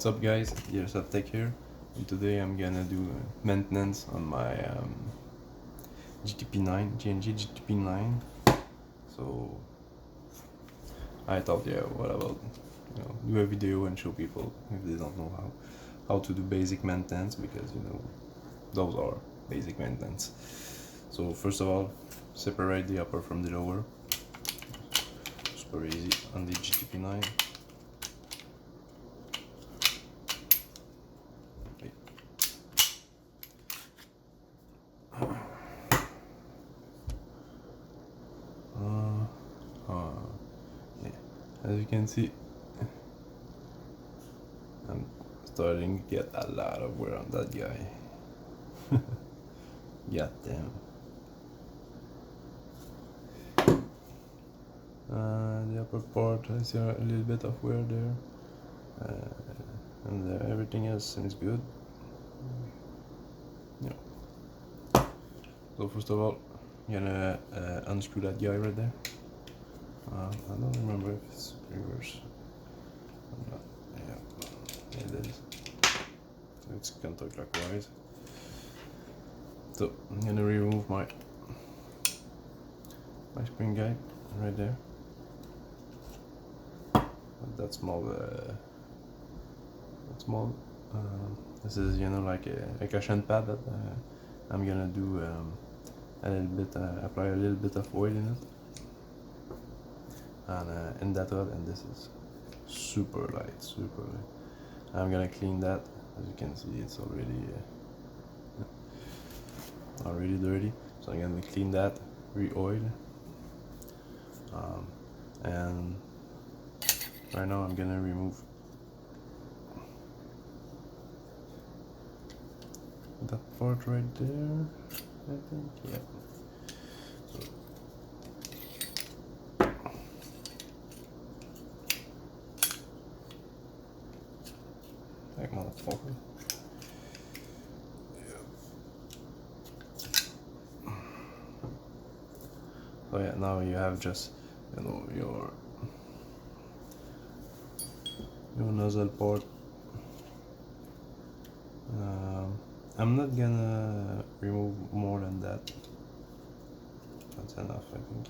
What's up guys, AIRSOFTEK here, and today I'm gonna do maintenance on my GTP9, G&G GTP9. So I thought, yeah, what about, do a video and show people if they don't know how to do basic maintenance, because those are basic maintenance. So first of all, separate the upper from the lower. Super easy on the GTP9. Yeah. As you can see, I'm starting to get a lot of wear on that guy. God damn. The upper part, I see a little bit of wear there, and everything else seems good. Yeah. So first of all, I'm gonna unscrew that guy right there. I don't remember if it's reverse or not. Yeah, it is. So it's counterclockwise. So I'm gonna remove my spring guide right there. That small. This is like a cushion pad that I'm gonna do a little bit, apply a little bit of oil in it. And in that rod, and this is super light. I'm gonna clean that. As you can see, it's already dirty, so I'm gonna clean that, re-oil, and right now I'm gonna remove that part right there, I think. Yeah. Like motherfucker. So yeah, now you have just your nozzle port. I'm not gonna remove more than that. That's enough, I think.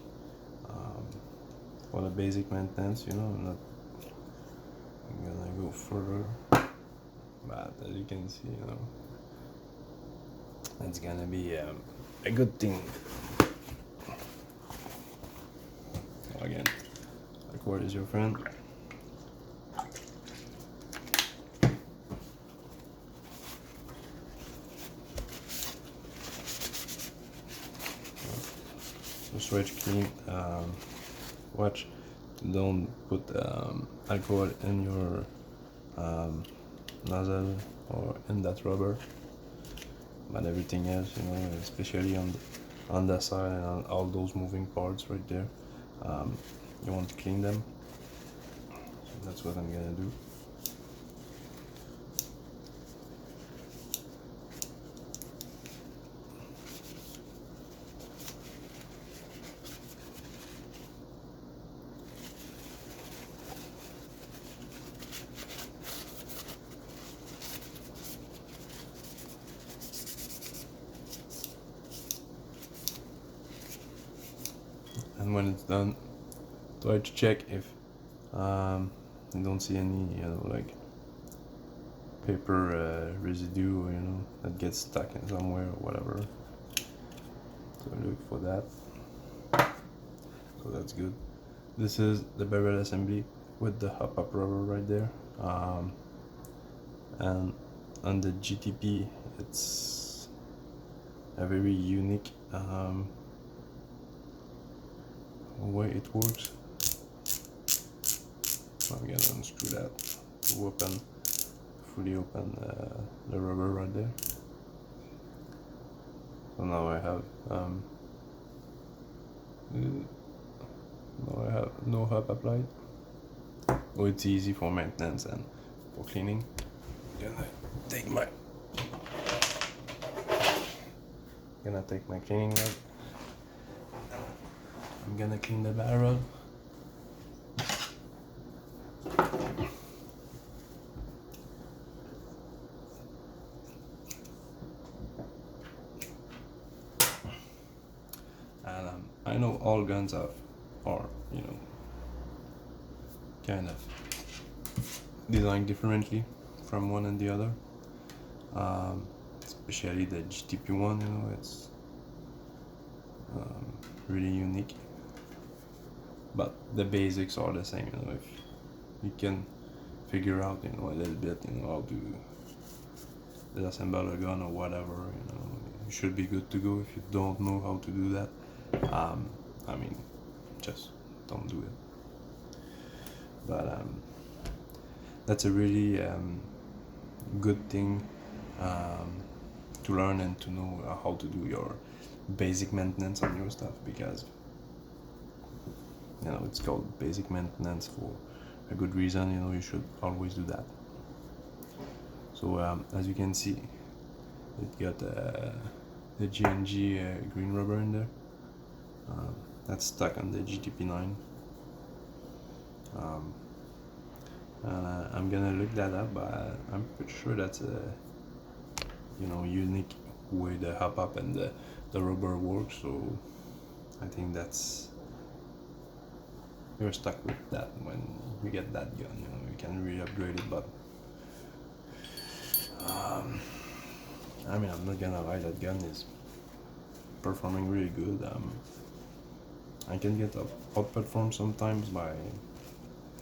For the basic maintenance, I'm gonna go further. But as you can see, it's gonna be a good thing. Again, like, where is your friend? Just watch clean. Watch, don't put alcohol in your nozzle or in that rubber. But everything else, especially on the side and on all those moving parts right there, you want to clean them. So that's what I'm gonna do. And when it's done, try to check if you don't see any like paper residue, that gets stuck in somewhere or whatever. So look for that. So that's good. This is the barrel assembly with the hop-up rubber right there, and on the GTP it's a very unique way it works. I'm gonna unscrew that to fully open the rubber right there. So now I have no hub applied. Oh, it's easy for maintenance and for cleaning. Gonna take my cleaning rod. I'm gonna clean the barrel. know all guns are kind of designed differently from one and the other. Especially the GTP1, it's really unique. But the basics are the same, if you can figure out, a little bit, how to disassemble a gun or whatever, you should be good to go. If you don't know how to do that, just don't do it. But that's a really good thing to learn and to know how to do your basic maintenance on your stuff, because it's called basic maintenance for a good reason. You should always do that. So as you can see, it got the G&G green rubber in there. That's stuck on the GTP9. I'm gonna look that up, but I'm pretty sure that's a unique way the hop up and the rubber works. So I think you're stuck with that when you get that gun. You can really upgrade it, but I'm not gonna lie, that gun is performing really good. I can get outperformed sometimes by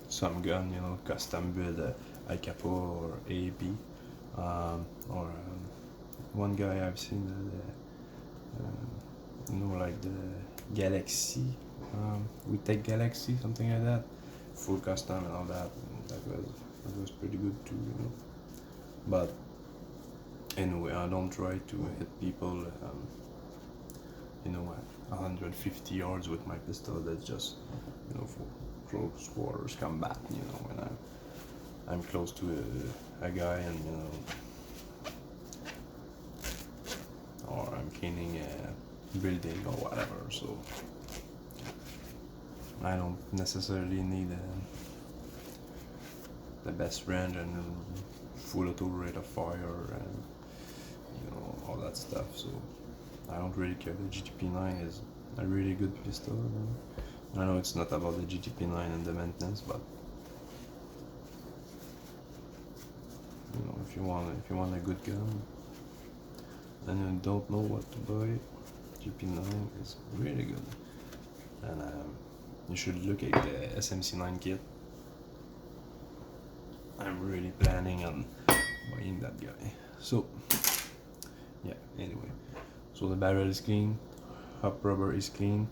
some gun, custom build ICAPO or AAP, or one guy I've seen like the Galaxy, we take Galaxy, something like that, full custom and all that. That was pretty good too, But anyway, I don't try to hit people, 150 yards with my pistol. That's just, for close quarters combat. When I'm close to a guy and or I'm cleaning a building or whatever. So I don't necessarily need the best range and full auto rate of fire and all that stuff. So I don't really care. The GTP9 is a really good pistol. I know it's not about the GTP9 and the maintenance, but if you want a good gun and you don't know what to buy, GTP9 is really good. And you should look at the SMC9 kit. I'm really planning on buying that guy. So yeah, anyway, so the barrel is clean, hub rubber is clean.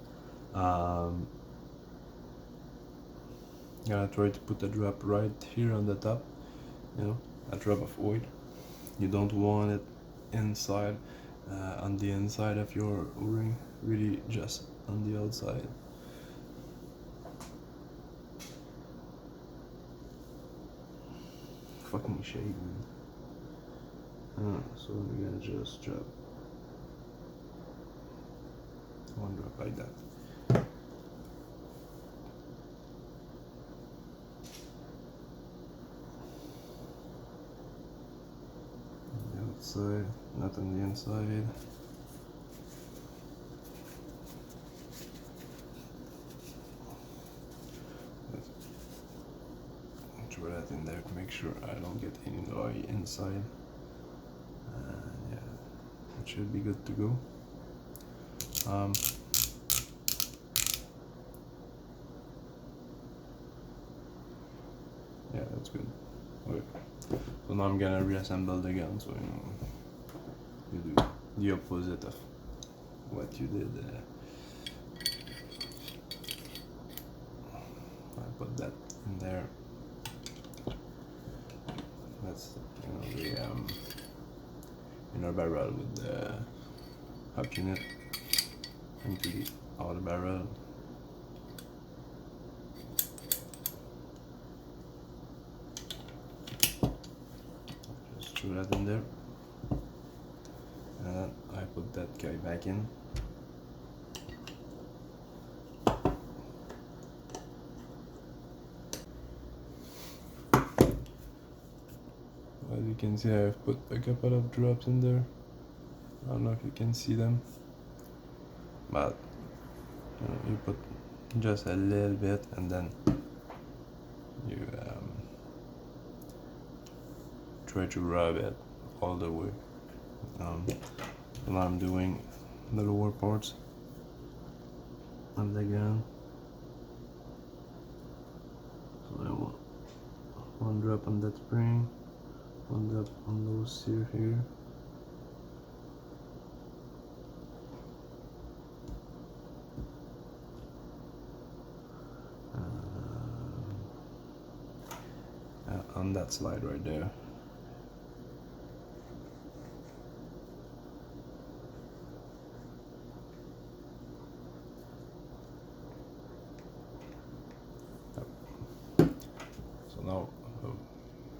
Gonna try to put a drop right here on the top, a drop of oil. You don't want it inside, on the inside of your O-ring, really just on the outside. Fucking shade, man. So we're gonna just drop one drop like that. On the outside, not on the inside. Throw that in there to make sure I don't get any oil inside. Yeah, it should be good to go. Yeah, that's good. Okay. So now I'm gonna reassemble the gun. So you do the opposite of what you did. I put that in there. That's the inner barrel with the hub unit into the outer barrel. Just throw that in there, and I put that guy back in. As you can see, I've put a couple of drops in there. I don't know if you can see them, but you put just a little bit, and then you try to rub it all the way. So now I'm doing the lower parts of the gun. So I want one drop on that spring, one drop on those sear here. On that slide right there. So now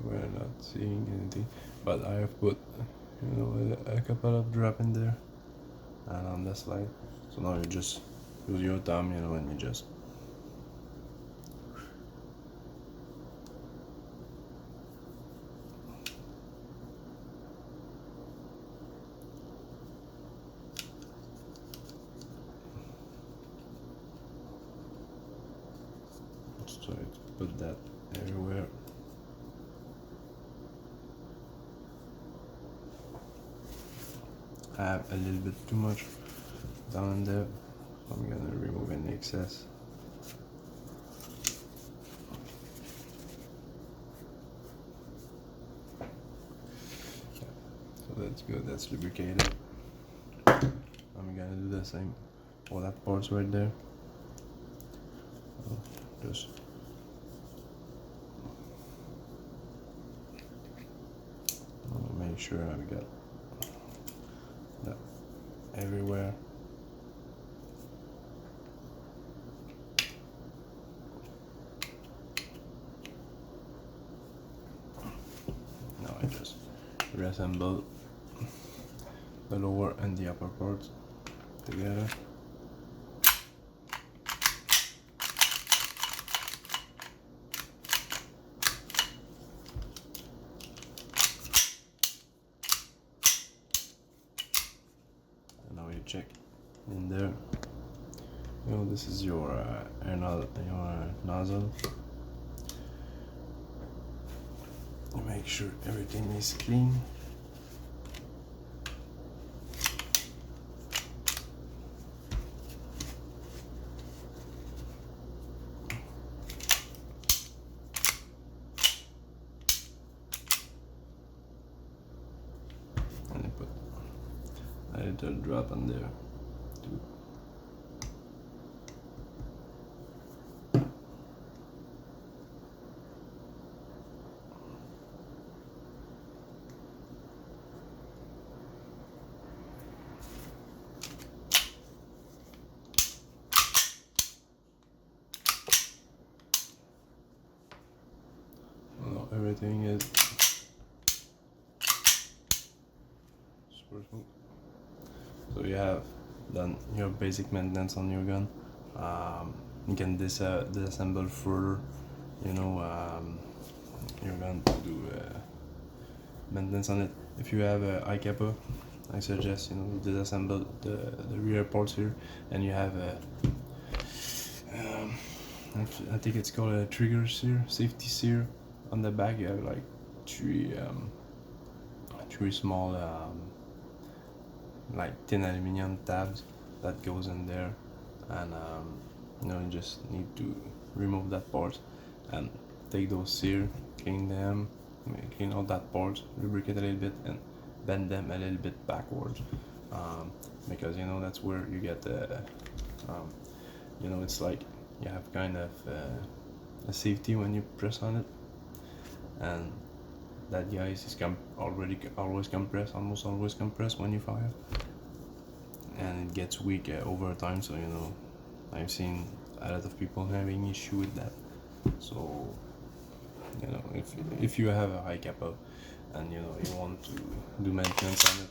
we're not seeing anything, but I have put, you know, a couple of drop in there and on the slide. So now you just use your thumb, you know, and you just try to put that everywhere. I have a little bit too much down in there, so I'm gonna remove any excess. So that's good, that's lubricated. I'm gonna do the same for that parts right there. So just make sure I've got that everywhere. Now I just reassemble the lower and the upper parts together. Check in there. You know, this is your nozzle. Make sure everything is clean. And I put a little drop on there too. Well, everything is super smooth. So you have done your basic maintenance on your gun. You can disassemble further, you know, your gun to do maintenance on it. If you have a high kappa, I suggest, you know, you disassemble the rear parts here, and you have a I think it's called a trigger sear, safety sear. On the back you have like three small like thin aluminum tabs that goes in there, and you know, you just need to remove that part and take those sear, clean them, clean all that part, lubricate a little bit, and bend them a little bit backwards, because, you know, that's where you get the you know, it's like you have kind of a safety when you press on it, and that guys is always compressed, almost always compressed when you fire, and it gets weak over time. So, you know, I've seen a lot of people having issue with that. So, you know, if you have a high kappa and, you know, you want to do maintenance on it,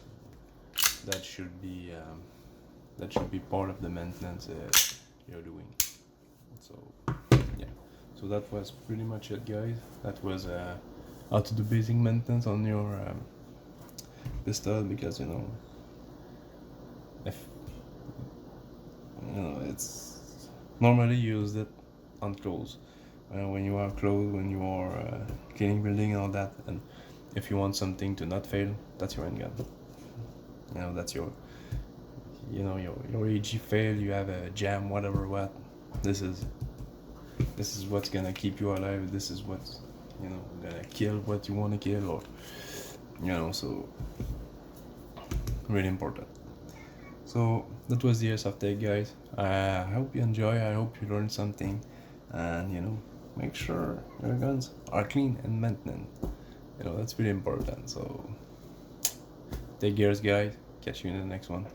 that should be part of the maintenance you're doing. So yeah, so that was pretty much it, guys. That was how to do basic maintenance on your pistol, because, you know, if you know, it's Normally you use it on clothes, when you are clothes, when you are cleaning building and all that. And if you want something to not fail, that's your handgun. You know, that's your, you know, your AG fail, you have a jam, whatever, what. This is what's gonna keep you alive. This is what's, you know, gonna kill what you want to kill, or, you know, so really important. So that was the AIRSOFTEK, guys. I hope you enjoy. I hope you learned something, and you know, make sure your guns are clean and maintained. You know, that's really important. So take care, guys. Catch you in the next one.